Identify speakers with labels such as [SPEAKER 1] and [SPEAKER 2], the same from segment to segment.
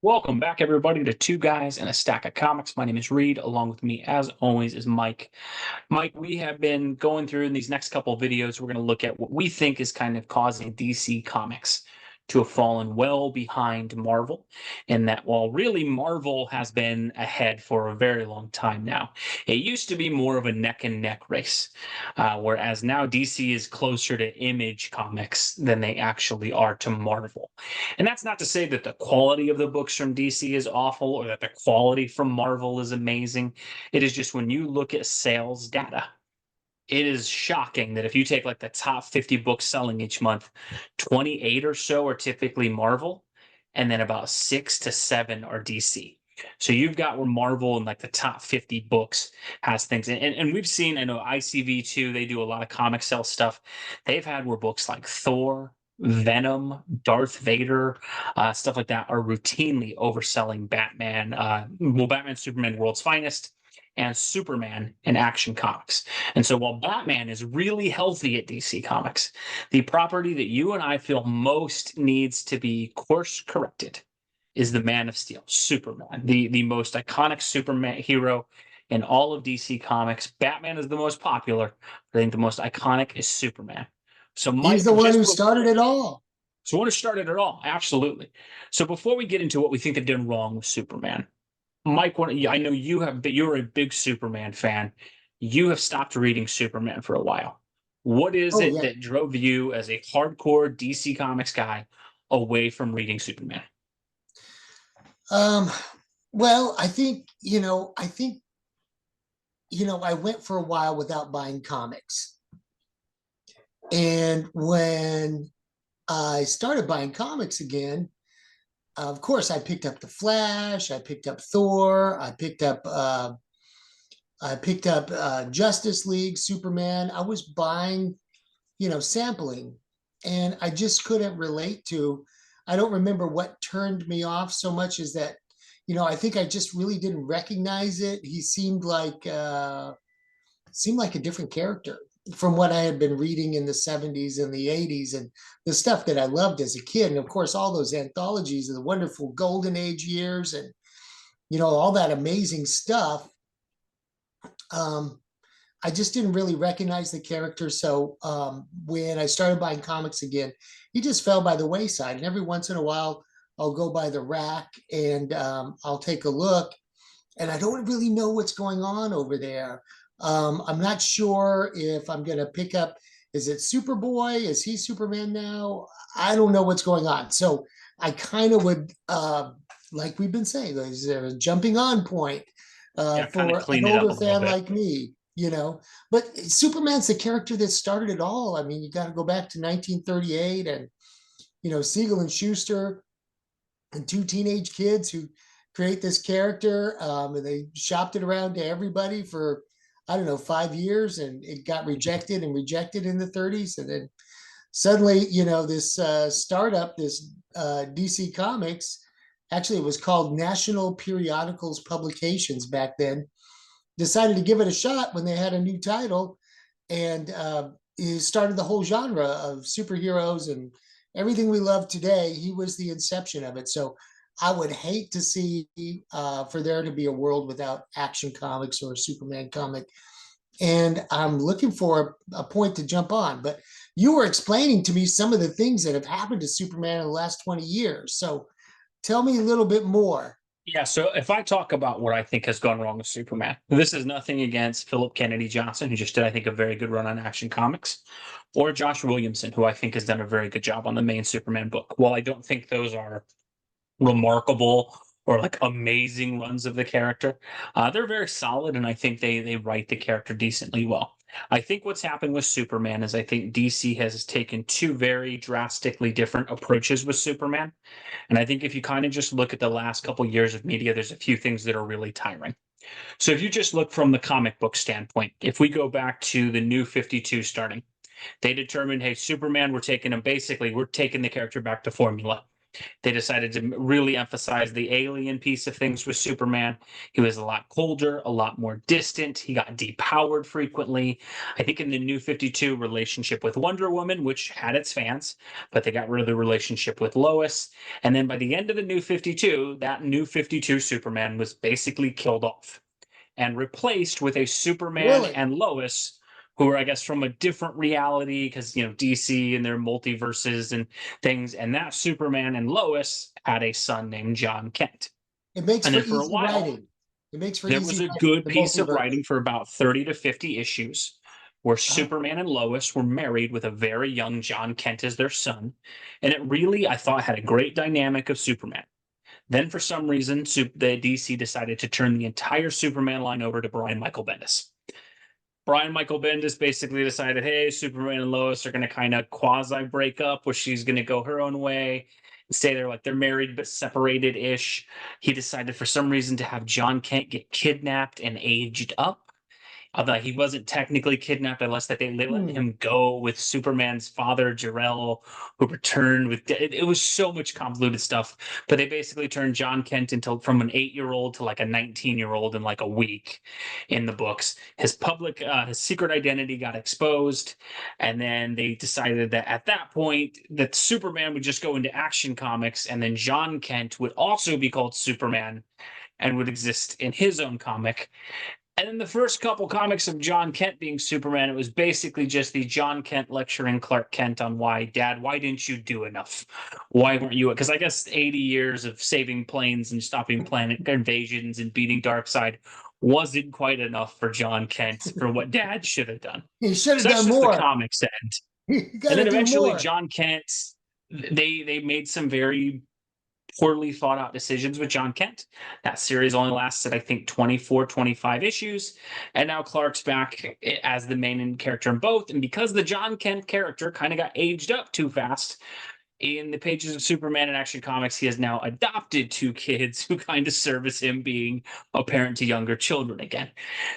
[SPEAKER 1] Welcome back, everybody, to Two Guys and a Stack of Comics. My name is Reed. Along with me, as always, is Mike. Mike, we have been going through in these next couple of videos. We're going to look at what we think is kind of causing DC Comics to have fallen well behind Marvel, and that while really Marvel has been ahead for a very long time now, it used to be more of a neck and neck race, whereas now DC is closer to Image Comics than they actually are to Marvel. And that's not to say that the quality of the books from DC is awful or that the quality from Marvel is amazing. It is just when you look at sales data, it is shocking that if you take like the top 50 books selling each month, 28 or so are typically Marvel, and then about 6 to 7 are DC. So you've got where Marvel in like the top 50 books has things. And we've seen, I know ICV too, they do a lot of comic sell stuff. They've had where books like Thor, Venom, Darth Vader, stuff like that are routinely overselling Batman, Batman, Superman, World's Finest, and Superman in Action Comics. And so while Batman is really healthy at DC Comics, the property that you and I feel most needs to be course corrected is the Man of Steel, Superman, the most iconic Superman hero in all of DC Comics. Batman is the most popular. I think the most iconic is Superman. So,
[SPEAKER 2] He's
[SPEAKER 1] Mike,
[SPEAKER 2] the one
[SPEAKER 1] just
[SPEAKER 2] who
[SPEAKER 1] before
[SPEAKER 2] started it all.
[SPEAKER 1] so I want to start it all. Absolutely. So before we get into what we think they've done wrong with Superman, Mike, I know you have, but you're a big Superman fan. You have stopped reading Superman for a while. What is
[SPEAKER 2] Oh
[SPEAKER 1] it
[SPEAKER 2] yeah.
[SPEAKER 1] that drove you as a hardcore DC Comics guy away from reading Superman?
[SPEAKER 2] Um, well, I went for a while without buying comics. And when I started buying comics again, of course, I picked up The Flash, I picked up Thor, I picked up Justice League, Superman. I was buying, sampling, and I just couldn't relate to. I don't remember what turned me off so much as that, I think I just really didn't recognize it. He seemed like a different character from what I had been reading in the 70s and the 80s and the stuff that I loved as a kid. And of course, all those anthologies of the wonderful golden age years and, all that amazing stuff. Um, I just didn't really recognize the character. So when I started buying comics again, he just fell by the wayside. And every once in a while, I'll go by the rack and I'll take a look, and I don't really know what's going on over there. I'm not sure if I'm going to pick up. Is it Superboy? Is he Superman now? I don't know what's going on. So I kind of would, like we've been saying, there's a jumping on point
[SPEAKER 1] Yeah, kind of
[SPEAKER 2] for an
[SPEAKER 1] clean it up
[SPEAKER 2] older
[SPEAKER 1] a little
[SPEAKER 2] fan
[SPEAKER 1] bit.
[SPEAKER 2] like me. But Superman's the character that started it all. I mean, you got to go back to 1938 and, Siegel and Schuster and two teenage kids who create this character, and they shopped it around to everybody for, I don't know, 5 years, and it got rejected and rejected in the 30s, and then suddenly, this startup, this DC Comics, actually it was called National Periodicals Publications back then, decided to give it a shot when they had a new title, and it started the whole genre of superheroes and everything we love today. He was the inception of it. So I would hate to see for there to be a world without Action Comics or a Superman comic. And I'm looking for a point to jump on. But you were explaining to me some of the things that have happened to Superman in the last 20 years. So tell me a little bit more.
[SPEAKER 1] Yeah, so if I talk about what I think has gone wrong with Superman, this is nothing against Philip Kennedy Johnson, who just did, I think, a very good run on Action Comics, or Josh Williamson, who I think has done a very good job on the main Superman book. While I don't think those are remarkable or like amazing runs of the character. They're very solid, and I think they write the character decently well. I think what's happened with Superman is I think DC has taken two very drastically different approaches with Superman. And I think if you kind of just look at the last couple years of media, there's a few things that are really tiring. So if you just look from the comic book standpoint, if we go back to the new 52 starting, they determined, hey, Superman, we're taking him basically, we're taking the character back to formula. They decided to really emphasize the alien piece of things with Superman. He was a lot colder, a lot more distant. He got depowered frequently. I think in the New 52 relationship with Wonder Woman, which had its fans, but they got rid of the relationship with Lois. And then by the end of the New 52, that New 52 Superman was basically killed off and replaced with a Superman
[SPEAKER 2] Really?
[SPEAKER 1] and Lois who are, I guess, from a different reality because, DC and their multiverses and things. And that Superman and Lois had a son named John Kent.
[SPEAKER 2] It makes
[SPEAKER 1] And
[SPEAKER 2] for
[SPEAKER 1] then for a
[SPEAKER 2] easy
[SPEAKER 1] while,
[SPEAKER 2] writing. It makes for
[SPEAKER 1] there
[SPEAKER 2] easy
[SPEAKER 1] was a
[SPEAKER 2] writing,
[SPEAKER 1] good
[SPEAKER 2] the
[SPEAKER 1] piece of
[SPEAKER 2] multiverse.
[SPEAKER 1] writing for about 30 to 50 issues where
[SPEAKER 2] Uh,
[SPEAKER 1] Superman and Lois were married with a very young John Kent as their son. And it really, I thought, had a great dynamic of Superman. Then, for some reason, the DC decided to turn the entire Superman line over to Brian Michael Bendis. Brian Michael Bendis basically decided, hey, Superman and Lois are going to kind of quasi break up, where she's going to go her own way, stay there like they're married but separated ish. He decided for some reason to have John Kent get kidnapped and aged up. Although he wasn't technically kidnapped, unless that they let
[SPEAKER 2] hmm.
[SPEAKER 1] him go with Superman's father, Jor-El, who returned with. It was so much convoluted stuff, but they basically turned John Kent into from an 8-year-old to like a 19-year-old in like a week in the books. His secret identity got exposed, and then they decided that at that point that Superman would just go into Action Comics, and then John Kent would also be called Superman and would exist in his own comic. And then the first couple comics of John Kent being Superman, it was basically just the John Kent lecturing Clark Kent on why didn't you do enough? Why weren't you? Because I guess 80 years of saving planes and stopping planet invasions and beating Darkseid wasn't quite enough for John Kent for what Dad should have done.
[SPEAKER 2] He should
[SPEAKER 1] So
[SPEAKER 2] have
[SPEAKER 1] that's
[SPEAKER 2] done
[SPEAKER 1] just the
[SPEAKER 2] more.
[SPEAKER 1] comics end.
[SPEAKER 2] You got
[SPEAKER 1] And then
[SPEAKER 2] to do
[SPEAKER 1] eventually
[SPEAKER 2] more.
[SPEAKER 1] John Kent, they made some very poorly thought out decisions with John Kent. That series only lasted, I think, 24, 25 issues. And now Clark's back as the main character in both. And because the John Kent character kind of got aged up too fast, in the pages of Superman and Action Comics, he has now adopted two kids who kind of serve as him being a parent to younger children again.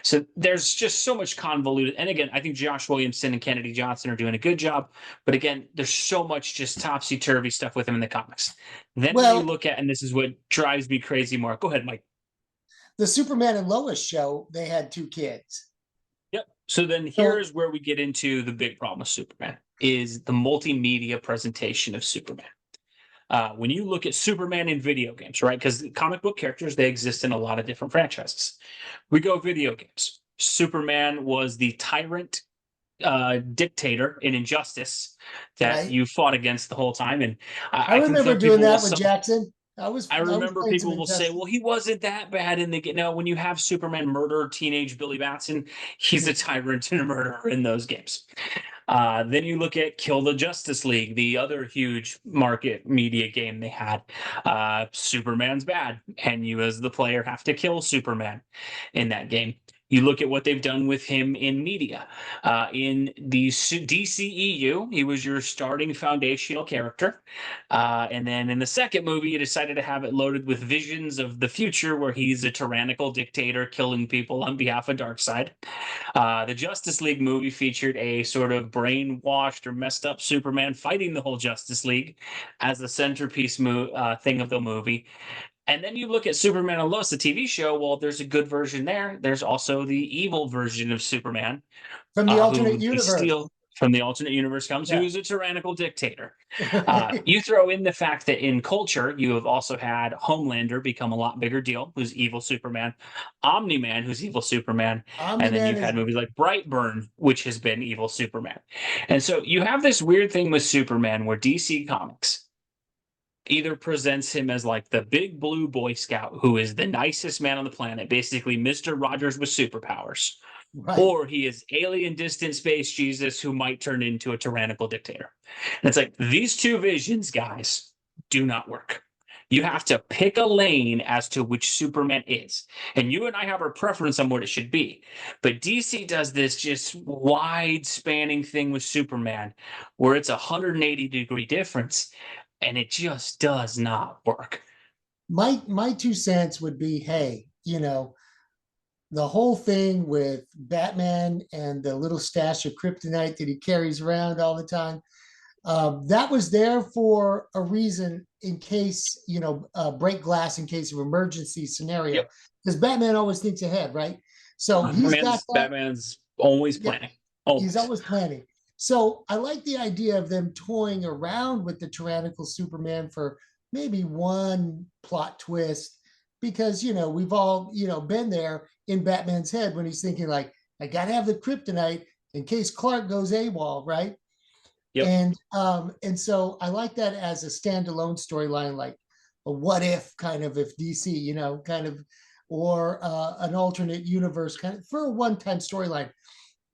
[SPEAKER 1] So there's just so much convoluted. And again, I think Josh Williamson and Kennedy Johnson are doing a good job. But again, there's so much just topsy turvy stuff with him in the comics. Then when you
[SPEAKER 2] Well,
[SPEAKER 1] look at, and this is what drives me crazy, Mark. Go ahead, Mike.
[SPEAKER 2] the Superman and Lois show, they had two kids.
[SPEAKER 1] Yep. So then
[SPEAKER 2] So
[SPEAKER 1] here's where we get into the big problem with Superman is the multimedia presentation of Superman. When you look at Superman in video games, right? Because comic book characters, they exist in a lot of different franchises. We go video games. Superman was the tyrant dictator in Injustice that
[SPEAKER 2] right.
[SPEAKER 1] you fought against the whole time. And
[SPEAKER 2] I
[SPEAKER 1] I think
[SPEAKER 2] remember
[SPEAKER 1] some
[SPEAKER 2] doing
[SPEAKER 1] people will
[SPEAKER 2] that with Jackson. I was
[SPEAKER 1] I remember
[SPEAKER 2] playing some
[SPEAKER 1] people will say,
[SPEAKER 2] Injustice.
[SPEAKER 1] well, he wasn't that bad in the game. No, when you have Superman murder teenage Billy Batson, he's a tyrant and a murderer in those games. Then you look at Kill the Justice League, the other huge market media game they had. Superman's bad, and you as the player have to kill Superman in that game. You look at what they've done with him in media. In the DCEU, he was your starting foundational character. And then in the second movie, you decided to have it loaded with visions of the future where he's a tyrannical dictator killing people on behalf of Darkseid. The Justice League movie featured a sort of brainwashed or messed up Superman fighting the whole Justice League as the centerpiece thing of the movie. And then you look at Superman and Lois, the TV show. Well, there's a good version there. There's also the evil version of Superman,
[SPEAKER 2] From the alternate
[SPEAKER 1] who they
[SPEAKER 2] universe.
[SPEAKER 1] steal from the alternate universe comes,
[SPEAKER 2] Yeah.
[SPEAKER 1] who's a tyrannical dictator. You throw in the fact that in culture, you have also had Homelander become a lot bigger deal, who's evil Superman, Omni Man, who's evil Superman, and then
[SPEAKER 2] Omni-Man
[SPEAKER 1] you've
[SPEAKER 2] is
[SPEAKER 1] had movies like Brightburn, which has been evil Superman. And so you have this weird thing with Superman where DC Comics either presents him as like the big blue Boy Scout who is the nicest man on the planet, basically Mr. Rogers with superpowers,
[SPEAKER 2] right.
[SPEAKER 1] or he is alien distant space Jesus who might turn into a tyrannical dictator. And it's like these two visions, guys, do not work. You have to pick a lane as to which Superman is. And you and I have our preference on what it should be. But DC does this just wide spanning thing with Superman where it's a 180-degree difference and it just does not work.
[SPEAKER 2] My 2 cents would be, hey, the whole thing with Batman and the little stash of kryptonite that he carries around all the time. That was there for a reason, in case, break glass in case of emergency scenario,
[SPEAKER 1] Yep.
[SPEAKER 2] because Batman always thinks ahead, right? So he's got that.
[SPEAKER 1] Batman's always
[SPEAKER 2] Yeah,
[SPEAKER 1] planning.
[SPEAKER 2] he's
[SPEAKER 1] Always.
[SPEAKER 2] always planning. So I like the idea of them toying around with the tyrannical Superman for maybe one plot twist, because we've all been there in Batman's head when he's thinking like, I gotta have the kryptonite in case Clark goes AWOL, right?
[SPEAKER 1] Yep.
[SPEAKER 2] And so I like that as a standalone storyline, like a what if kind of, if DC, kind of, or an alternate universe kind of, for a one-time storyline.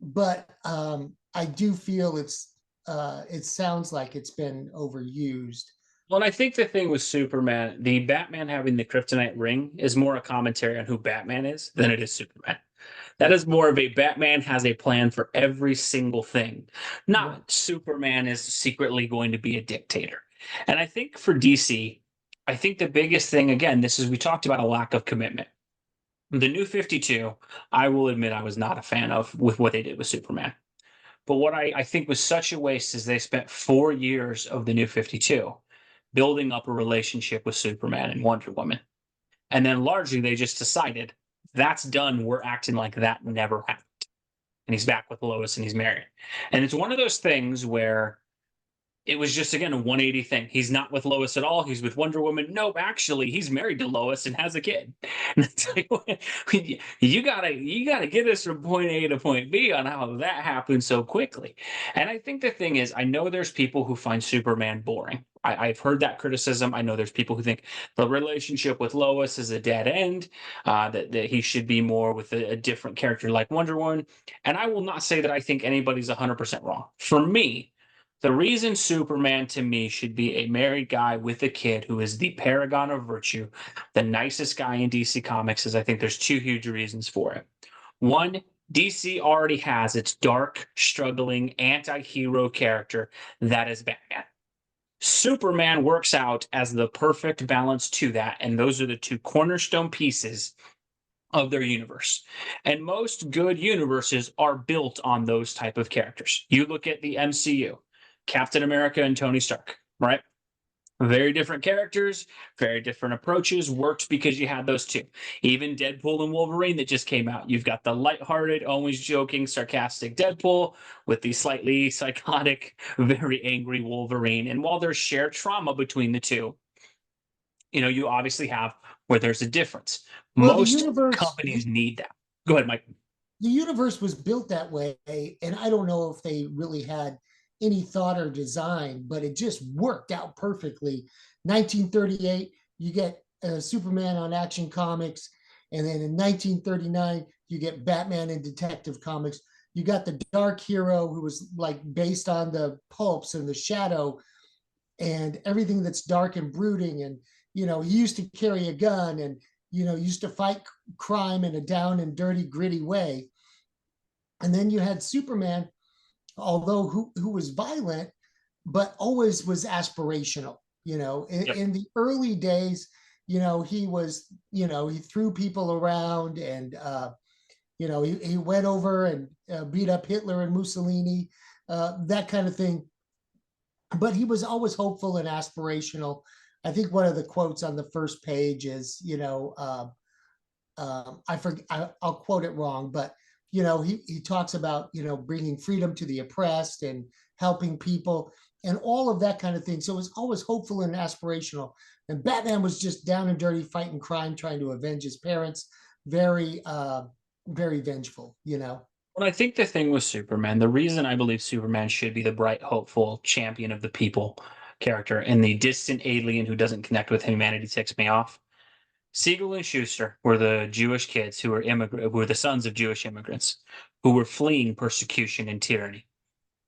[SPEAKER 2] But I do feel it sounds like it's been overused.
[SPEAKER 1] Well, and I think the thing with Superman, the Batman having the kryptonite ring is more a commentary on who Batman is than it is Superman. That
[SPEAKER 2] Yeah,
[SPEAKER 1] is more of a Batman has a plan for every single thing,
[SPEAKER 2] right.
[SPEAKER 1] not Superman is secretly going to be a dictator. And I think for DC, I think the biggest thing, again, this is we talked about a lack of commitment. The new 52, I will admit I was not a fan of with what they did with Superman. But what I think was such a waste is they spent 4 years of the new 52 building up a relationship with Superman and Wonder Woman. And then largely they just decided that's done. We're acting like that never happened. And he's back with Lois and he's married. And it's one of those things where it was just again a 180 thing. He's not with Lois at all. He's with Wonder Woman. Nope, actually, he's married to Lois and has a kid. And it's like, you gotta get us from point A to point B on how that happened so quickly. And I think the thing is, I know there's people who find Superman boring. I've heard that criticism. I know there's people who think the relationship with Lois is a dead end. That he should be more with a different character like Wonder Woman. And I will not say that I think anybody's 100% wrong. For me, the reason Superman to me should be a married guy with a kid who is the paragon of virtue, the nicest guy in DC Comics, is I think there's two huge reasons for it. One, DC already has its dark, struggling anti hero character that is Batman. Superman works out as the perfect balance to that, and those are the two cornerstone pieces of their universe. And most good universes are built on those type of characters. You look at the MCU, Captain America and Tony Stark, right? Very different characters, very different approaches, worked because you had those two. Even Deadpool and Wolverine that just came out. You've got the lighthearted, always joking, sarcastic Deadpool with the slightly psychotic, very angry Wolverine. And while there's shared trauma between the two, you obviously have where there's a difference.
[SPEAKER 2] Well,
[SPEAKER 1] Most companies need that. Go ahead, Mike.
[SPEAKER 2] the universe was built that way, and I don't know if they really had any thought or design, but it just worked out perfectly. 1938, you get Superman on Action Comics, and then in 1939, you get Batman in Detective Comics. You got the dark hero who was like based on the pulps and the shadow and everything that's dark and brooding. And, he used to carry a gun and, used to fight crime in a down and dirty, gritty way. And then you had Superman, although who was violent, but always was aspirational.
[SPEAKER 1] Yep.
[SPEAKER 2] In the early days, he was, he threw people around and, he went over and beat up Hitler and Mussolini, that kind of thing. But he was always hopeful and aspirational. I think one of the quotes on the first page is, I forget, I'll quote it wrong, but he talks about bringing freedom to the oppressed and helping people and all of that kind of thing. So it was always hopeful and aspirational. And Batman was just down and dirty, fighting crime, trying to avenge his parents. Very, very vengeful.
[SPEAKER 1] Well, I think the thing with Superman, the reason I believe Superman should be the bright, hopeful champion of the people character and the distant alien who doesn't connect with humanity ticks me off. Siegel and Schuster were the Jewish kids who were the sons of Jewish immigrants who were fleeing persecution and tyranny.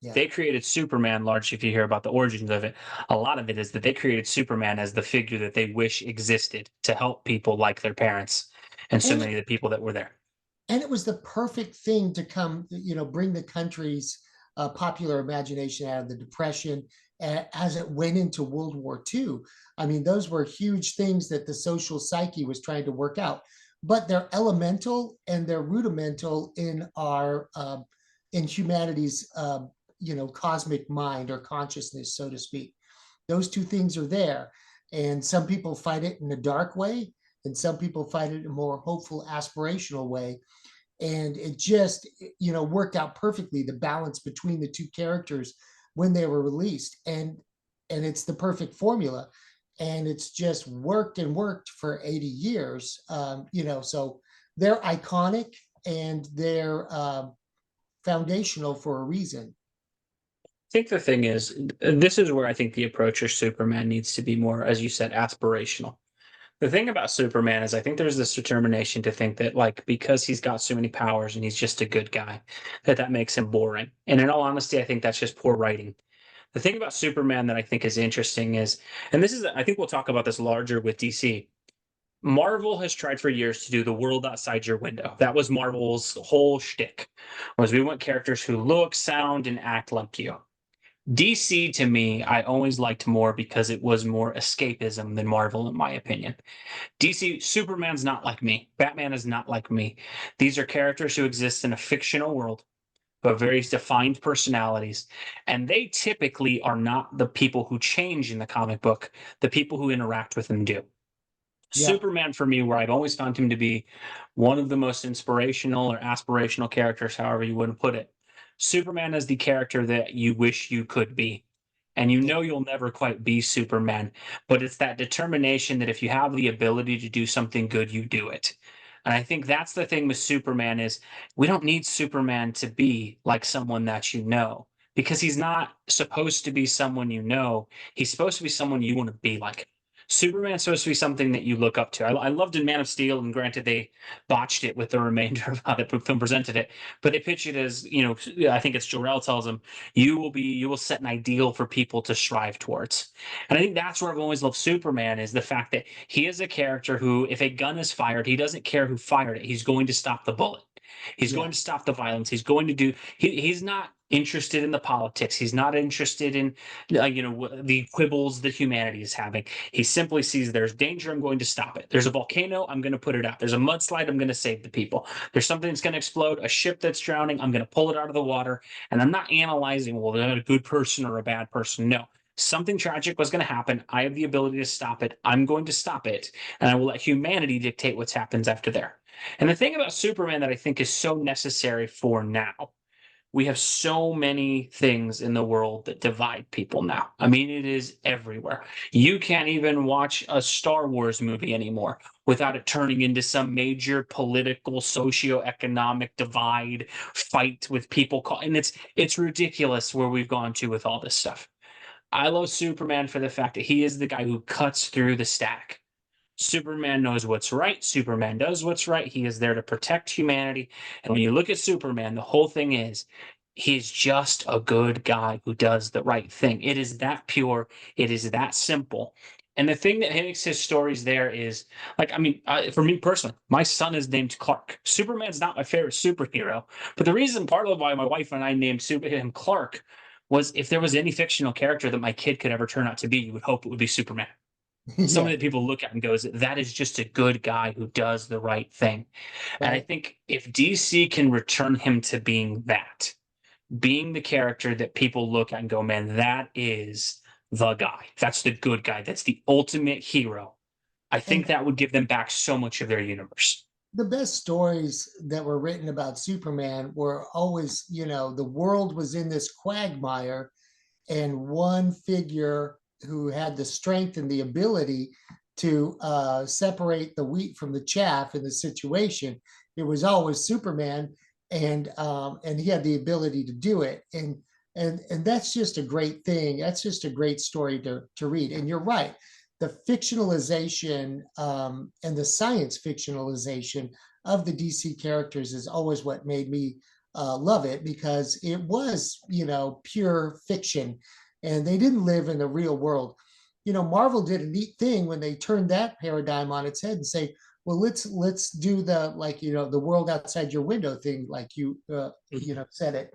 [SPEAKER 2] Yeah.
[SPEAKER 1] They created Superman largely, if you hear about the origins of it, a lot of it is that they created Superman as the figure that they wish existed to help people like their parents and so
[SPEAKER 2] And
[SPEAKER 1] many of the people that were there.
[SPEAKER 2] and it was the perfect thing to come, bring the country's popular imagination out of the Depression as it went into World War II. I mean, those were huge things that the social psyche was trying to work out, but they're elemental and they're rudimental in our in humanity's cosmic mind or consciousness, so to speak. Those two things are there. And some people fight it in a dark way, and some people fight it in a more hopeful, aspirational way. And it just, worked out perfectly, the balance between the two characters when they were released. And it's the perfect formula. And it's just worked and worked for 80 years. So they're iconic, and they're foundational for a reason.
[SPEAKER 1] I think the thing is, this is where I think the approach of Superman needs to be more, as you said, aspirational. The thing about Superman is I think there's this determination to think that, like, because he's got so many powers and he's just a good guy, that makes him boring. And in all honesty, I think that's just poor writing. The thing about Superman that I think is interesting is, and this is, I think we'll talk about this larger with DC. Marvel has tried for years to do the world outside your window. That was Marvel's whole shtick, was we want characters who look, sound, and act like you. DC to me, I always liked more because it was more escapism than Marvel, in my opinion. DC, Superman's not like me. Batman is not like me. These are characters who exist in a fictional world, but very defined personalities. And they typically are not the people who change in the comic book, the people who interact with them do.
[SPEAKER 2] Yeah.
[SPEAKER 1] Superman, for me, where I've always found him to be one of the most inspirational or aspirational characters, however you want to put it. Superman is the character that you wish you could be. And you
[SPEAKER 2] Yeah.
[SPEAKER 1] know you'll never quite be Superman, but it's that determination that if you have the ability to do something good, you do it. And I think that's the thing with Superman is we don't need Superman to be like someone that you know, because he's not supposed to be someone you know. He's supposed to be someone you want to be like. Superman's supposed to be something that you look up to. I loved in Man of Steel, and granted they botched it with the remainder of how the film presented it, but they pitch it as, I think it's Jor-El tells him, you will set an ideal for people to strive towards. And I think that's where I've always loved Superman, is the fact that he is a character who, if a gun is fired, he doesn't care who fired it. He's going to stop the bullet. He's
[SPEAKER 2] Yeah.
[SPEAKER 1] going to stop the violence. He's going to do. He's not interested in the politics. He's not interested in, the quibbles that humanity is having. He simply sees there's danger. I'm going to stop it. There's a volcano. I'm going to put it out. There's a mudslide. I'm going to save the people. There's something that's going to explode. A ship that's drowning. I'm going to pull it out of the water. And I'm not analyzing, well, they're a good person or a bad person. No. Something tragic was going to happen. I have the ability to stop it. I'm going to stop it. And I will let humanity dictate what happens after there. And the thing about Superman that I think is so necessary for now, we have so many things in the world that divide people now. I mean, it is everywhere. You can't even watch a Star Wars movie anymore without it turning into some major political, socio-economic divide fight with people. And it's ridiculous where we've gone to with all this stuff. I love Superman for the fact that he is the guy who cuts through the stack. Superman knows what's right. Superman does what's right. He is there to protect humanity. And when you look at Superman, the whole thing is he's just a good guy who does the right thing. It is that pure. It is that simple. And the thing that makes his stories there is, like, I mean, for me personally, my son is named Clark. Superman's not my favorite superhero, but the reason, part of why my wife and I named him Clark, was if there was any fictional character that my kid could ever turn out to be, you would hope it would be Superman. Someone
[SPEAKER 2] Yeah.
[SPEAKER 1] that people look at and goes, that is just a good guy who does the right thing. And I
[SPEAKER 2] Right.
[SPEAKER 1] think if DC can return him to being that, being the character that people look at and go, man, that is the guy. That's the good guy. That's the ultimate hero. I think
[SPEAKER 2] And
[SPEAKER 1] that would give them back so much of their universe.
[SPEAKER 2] the best stories that were written about Superman were always, the world was in this quagmire, and one figure who had the strength and the ability to separate the wheat from the chaff in the situation. It was always Superman, and he had the ability to do it. And that's just a great thing. That's just a great story to read. And you're right, the fictionalization and the science fictionalization of the DC characters is always what made me love it, because it was, pure fiction, and they didn't live in the real world. Marvel did a neat thing when they turned that paradigm on its head and say, well, let's do the, like, the world outside your window thing, like said it.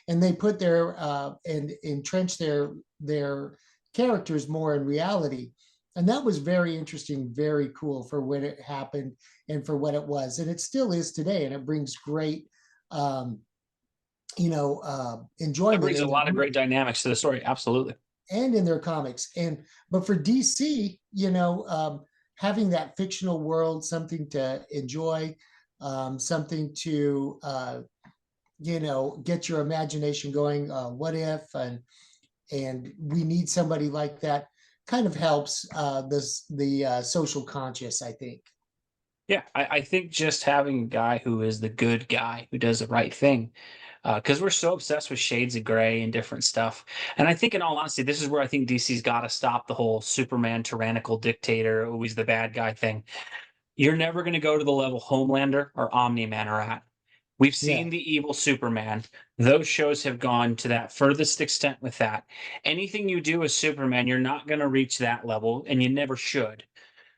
[SPEAKER 2] And they put and entrench their characters more in reality. And that was very interesting, very cool for when it happened and for what it was. And it still is today. And it brings great um,
[SPEAKER 1] That
[SPEAKER 2] enjoyment
[SPEAKER 1] brings a
[SPEAKER 2] in their
[SPEAKER 1] lot of great
[SPEAKER 2] movies
[SPEAKER 1] dynamics to the story. Absolutely.
[SPEAKER 2] and in their comics. But for DC, having that fictional world, something to enjoy, something to get your imagination going. What if, and we need somebody like that. Kind of helps the social conscious, I think.
[SPEAKER 1] Yeah, I think just having a guy who is the good guy who does the right thing, because we're so obsessed with shades of gray and different stuff. And I think, in all honesty, this is where I think DC's got to stop the whole Superman tyrannical dictator, always the bad guy thing. You're never going to go to the level Homelander or Omni Man are at. We've
[SPEAKER 2] Yeah.
[SPEAKER 1] seen the evil Superman. Those shows have gone to that furthest extent with that. Anything you do as Superman, you're not going to reach that level, and you never should.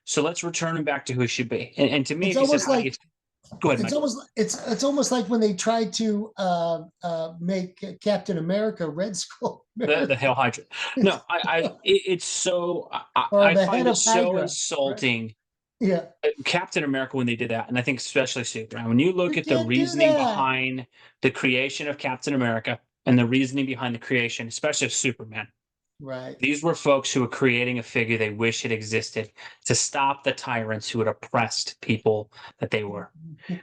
[SPEAKER 1] So let's return him back to who he should be. And to me,
[SPEAKER 2] It's
[SPEAKER 1] if you said,
[SPEAKER 2] almost
[SPEAKER 1] how do you
[SPEAKER 2] like
[SPEAKER 1] go ahead,
[SPEAKER 2] it's
[SPEAKER 1] Mike?
[SPEAKER 2] almost it's almost like when they tried to make Captain America Red Skull.
[SPEAKER 1] The Hail Hydra. No, it's so
[SPEAKER 2] Or
[SPEAKER 1] I
[SPEAKER 2] the head
[SPEAKER 1] find it
[SPEAKER 2] of
[SPEAKER 1] so
[SPEAKER 2] Hydra, right?
[SPEAKER 1] insulting.
[SPEAKER 2] Yeah,
[SPEAKER 1] Captain America when they did that, and I think especially Superman. When you look
[SPEAKER 2] you
[SPEAKER 1] at the
[SPEAKER 2] can't do
[SPEAKER 1] reasoning
[SPEAKER 2] that,
[SPEAKER 1] behind the creation of Captain America and the reasoning behind the creation, especially of Superman,
[SPEAKER 2] right?
[SPEAKER 1] these were folks who were creating a figure they wish had existed to stop the tyrants who had oppressed people that they were.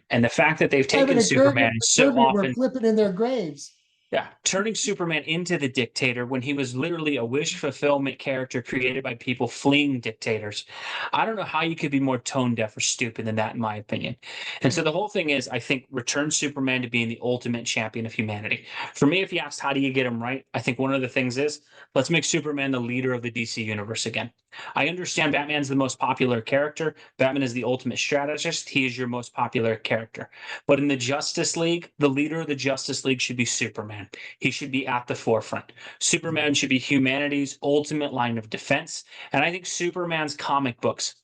[SPEAKER 1] And the fact that they've
[SPEAKER 2] Simon
[SPEAKER 1] taken
[SPEAKER 2] and
[SPEAKER 1] Superman so
[SPEAKER 2] Kirby were
[SPEAKER 1] often,
[SPEAKER 2] flipping in their graves.
[SPEAKER 1] yeah, turning Superman into the dictator when he was literally a wish fulfillment character created by people fleeing dictators. I don't know how you could be more tone deaf or stupid than that, in my opinion. And so the whole thing is, I think, return Superman to being the ultimate champion of humanity. For me, if you asked how do you get him right, I think one of the things is let's make Superman the leader of the DC universe again. I understand Batman's the most popular character. Batman is the ultimate strategist. He is your most popular character. But in the Justice League, the leader of the Justice League should be Superman. He should be at the forefront. Superman should be humanity's ultimate line of defense. And I think Superman's comic books,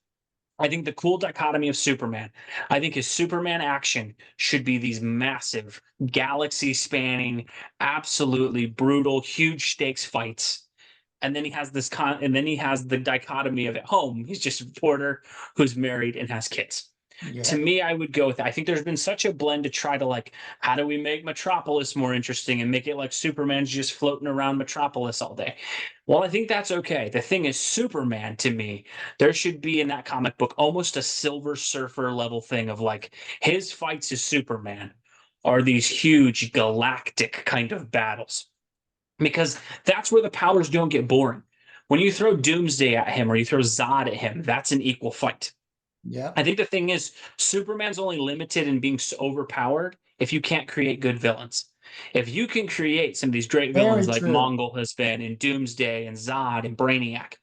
[SPEAKER 1] I think the cool dichotomy of Superman, I think his Superman action should be these massive, galaxy spanning, absolutely brutal, huge stakes fights. And then he has the dichotomy of at home. He's just a reporter who's married and has kids. To
[SPEAKER 2] Yeah,
[SPEAKER 1] me, I would go with that. I think there's been such a blend to try to like, how do we make Metropolis more interesting and make it like Superman's just floating around Metropolis all day? Well, I think that's okay. The thing is, Superman to me, there should be in that comic book almost a Silver Surfer level thing of like his fights as Superman are these huge galactic kind of battles because that's where the powers don't get boring. When you throw Doomsday at him or you throw Zod at him, that's an equal fight.
[SPEAKER 2] yeah,
[SPEAKER 1] I think the thing is, Superman's only limited in being so overpowered if you can't create good villains. If you can create some of these great villains
[SPEAKER 2] very
[SPEAKER 1] like
[SPEAKER 2] true.
[SPEAKER 1] Mongol has been in Doomsday and Zod and Brainiac,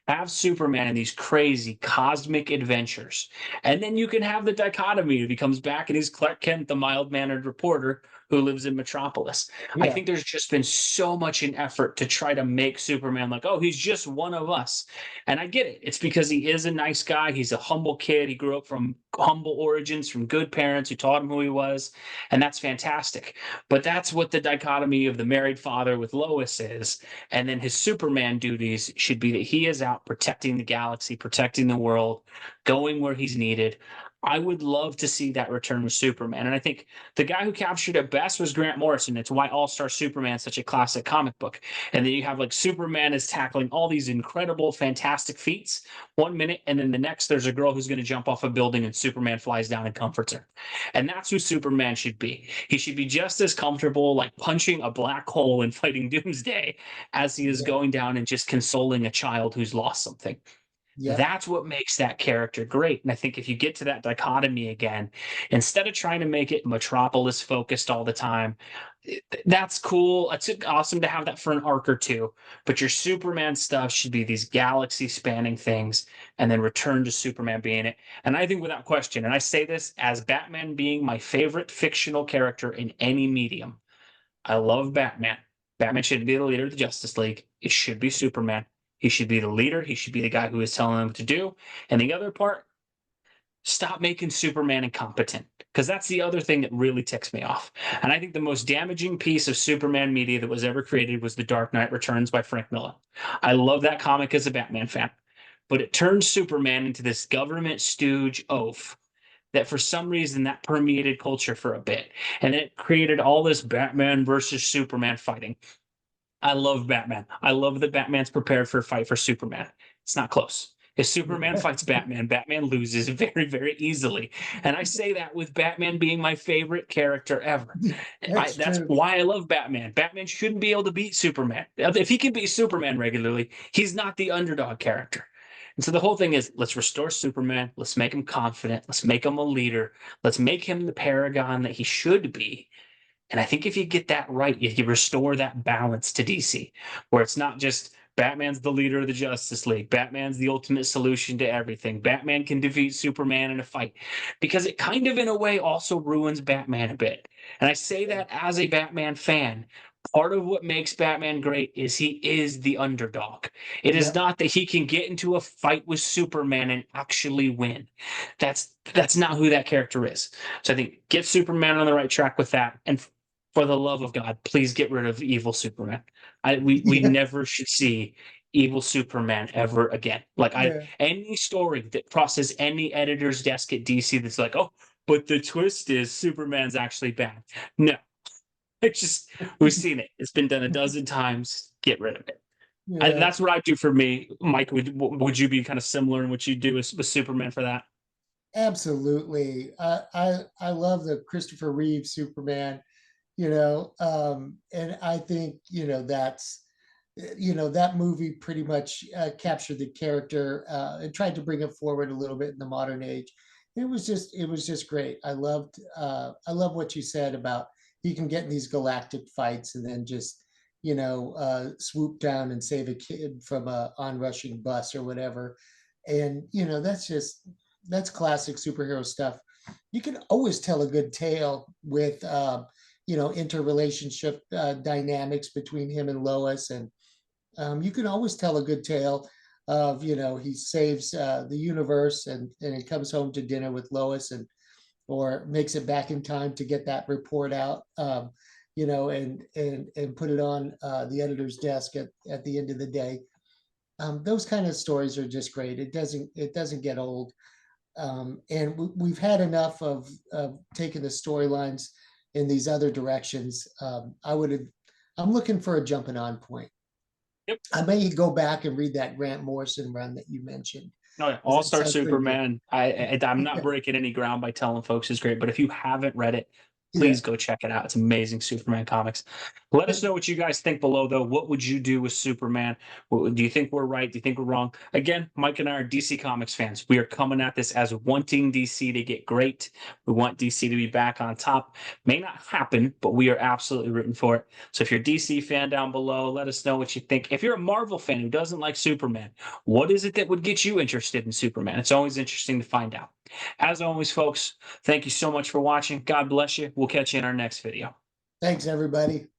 [SPEAKER 1] have Superman in these crazy cosmic adventures. And then you can have the dichotomy. He comes back and he's Clark Kent, the mild mannered reporter who lives in Metropolis. I
[SPEAKER 2] Yeah,
[SPEAKER 1] think there's just been so much an effort to try to make Superman like, oh, he's just one of us. And I get it. It's because he is a nice guy. He's a humble kid. He grew up from humble origins, from good parents who taught him who he was. And that's fantastic. But that's what the dichotomy of the married father with Lois is. And then his Superman duties should be that he is out protecting the galaxy, protecting the world, going where he's needed. I would love to see that return with Superman. And I think the guy who captured it best was Grant Morrison. It's why All Star Superman is such a classic comic book. And then you have like Superman is tackling all these incredible, fantastic feats 1 minute, and then the next there's a girl who's going to jump off a building, and Superman flies down and comforts her. And that's who Superman should be. He should be just as comfortable like punching a black hole and fighting Doomsday as he is
[SPEAKER 2] yeah,
[SPEAKER 1] going down and just consoling a child who's lost something.
[SPEAKER 2] yep.
[SPEAKER 1] That's what makes that character great. And I think if you get to that dichotomy again, instead of trying to make it Metropolis focused all the time, that's cool. It's awesome to have that for an arc or two. But your Superman stuff should be these galaxy spanning things and then return to Superman being it. And I think without question, and I say this as Batman being my favorite fictional character in any medium, I love Batman. Batman shouldn't be the leader of the Justice League. It should be Superman. He should be the leader. He should be the guy who is telling them what to do. And the other part, stop making Superman incompetent. Because that's the other thing that really ticks me off. And I think the most damaging piece of Superman media that was ever created was The Dark Knight Returns by Frank Miller. I love that comic as a Batman fan, but it turned Superman into this government stooge oaf that for some reason that permeated culture for a bit, and it created all this Batman versus Superman fighting. I love Batman. I love that Batman's prepared for a fight for Superman. It's not close. If Superman fights Batman, Batman loses very, very easily. And I say that with Batman being my favorite character ever.
[SPEAKER 2] That's
[SPEAKER 1] That's
[SPEAKER 2] true.
[SPEAKER 1] why I love Batman. Batman shouldn't be able to beat Superman. If he can beat Superman regularly, he's not the underdog character. And so the whole thing is, let's restore Superman. Let's make him confident. Let's make him a leader. Let's make him the paragon that he should be. And I think if you get that right, you restore that balance to DC, where it's not just Batman's the leader of the Justice League, Batman's the ultimate solution to everything, Batman can defeat Superman in a fight, because it kind of, in a way, also ruins Batman a bit. And I say that as a Batman fan. Part of what makes Batman great is he is the underdog. It is
[SPEAKER 2] Yep.
[SPEAKER 1] not that he can get into a fight with Superman and actually win. That's not who that character is. So I think get Superman on the right track with that, and for the love of God, please get rid of evil Superman. We
[SPEAKER 2] Yeah.
[SPEAKER 1] never should see evil Superman ever again. Like,
[SPEAKER 2] Yeah.
[SPEAKER 1] any story that crosses any editor's desk at DC that's like, oh, but the twist is Superman's actually bad. No, it's just, we've seen it. It's been done a dozen times. Get rid of it.
[SPEAKER 2] Yeah.
[SPEAKER 1] That's what I do for me. Mike, would you be kind of similar in what you do with Superman for that?
[SPEAKER 2] Absolutely. I love the Christopher Reeve Superman, and I think, that's, that movie pretty much captured the character and tried to bring it forward a little bit in the modern age. It was just great. I love what you said about he can get in these galactic fights and then just, swoop down and save a kid from a onrushing bus or whatever. And, that's classic superhero stuff. You can always tell a good tale with, interrelationship dynamics between him and Lois, and you can always tell a good tale of, he saves the universe, and he comes home to dinner with Lois, and or makes it back in time to get that report out, and put it on the editor's desk at the end of the day. Those kind of stories are just great. It doesn't get old. And we've had enough of taking the storylines in these other directions. I'm looking for a jumping on point.
[SPEAKER 1] Yep.
[SPEAKER 2] I may go back and read that Grant Morrison run that you mentioned,
[SPEAKER 1] Oh, yeah.
[SPEAKER 2] because
[SPEAKER 1] All
[SPEAKER 2] that
[SPEAKER 1] Star
[SPEAKER 2] sounds pretty good.
[SPEAKER 1] Superman. I'm not breaking any ground by telling folks it's great, but if you haven't read it,
[SPEAKER 2] Yeah.
[SPEAKER 1] please go check it out. It's amazing Superman comics. Let us know what you guys think below, though. What would you do with Superman? Do you think we're right? Do you think we're wrong? Again, Mike and I are DC Comics fans. We are coming at this as wanting DC to get great. We want DC to be back on top. May not happen, but we are absolutely rooting for it. So if you're a DC fan down below, let us know what you think. If you're a Marvel fan who doesn't like Superman, what is it that would get you interested in Superman? It's always interesting to find out. As always, folks, thank you so much for watching. God bless you. We'll catch you in our next video.
[SPEAKER 2] Thanks, everybody.